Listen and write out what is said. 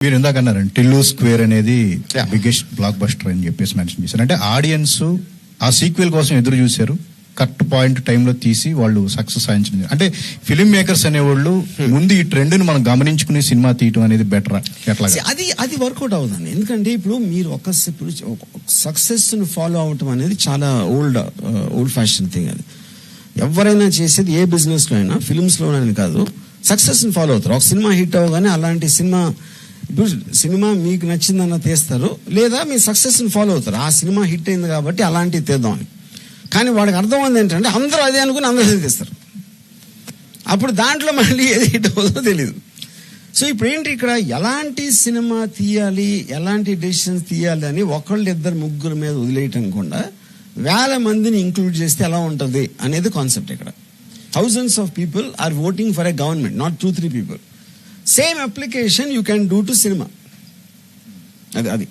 మీరు ఇందాక అన్నారండి టిల్లు స్క్వేర్ అనేది బిగ్గెస్ట్ బ్లాక్ బస్టర్ అని చెప్పేసి మెన్షన్ చేశారు. అంటే ఆడియన్స్ ఆ సీక్వెల్ కోసం ఎదురు చూశారు, కరెక్ట్ పాయింట్ టైంలో తీసి వాళ్ళు సక్సెస్ సాధించింది. అంటే ఫిల్మ్ మేకర్స్ అనేవాళ్ళు ముందు ఈ ట్రెండ్ ను మనం గమనించుకుని సినిమా తీయటం అనేది బెటర్. ఎట్లా అది వర్కౌట్ అవుతుంది. ఎందుకంటే ఇప్పుడు మీరు ఒక సక్సెస్ ను ఫాలో అవటం అనేది చాలా ఓల్డ్ ఫ్యాషన్ థింగ్. అది ఎవరైనా చేసేది ఏ బిజినెస్ లో అయినా, ఫిల్మ్స్ లోనైనా కాదు, సక్సెస్ ని ఫాలో అవుతారు. ఒక సినిమా హిట్ అవగానే అలాంటి సినిమా మీకు నచ్చిందన్న తీస్తారు, లేదా మీ సక్సెస్ ని ఫాలో అవుతారు. ఆ సినిమా హిట్ అయింది కాబట్టి అలాంటివి తీద్దామని. కానీ వాడికి అర్థం ఉంది ఏంటంటే అందరూ అదే అనుకుని అందరూ తీస్తారు. అప్పుడు దాంట్లో మళ్ళీ ఏది హిట్ అవుతుందో తెలియదు. సో ఇప్పుడు ఏంటి, ఇక్కడ ఎలాంటి సినిమా తీయాలి, ఎలాంటి డెసిషన్స్ తీయాలి అని ఒకళ్ళు ఇద్దరు ముగ్గురు మీద వదిలేయటం కూడా వేల మందిని ఇంక్లూడ్ చేస్తే ఎలా ఉంటుంది అనేది కాన్సెప్ట్. ఇక్కడ thousands of people are voting for a government, not 2-3 people. Same application you can do to cinema. అది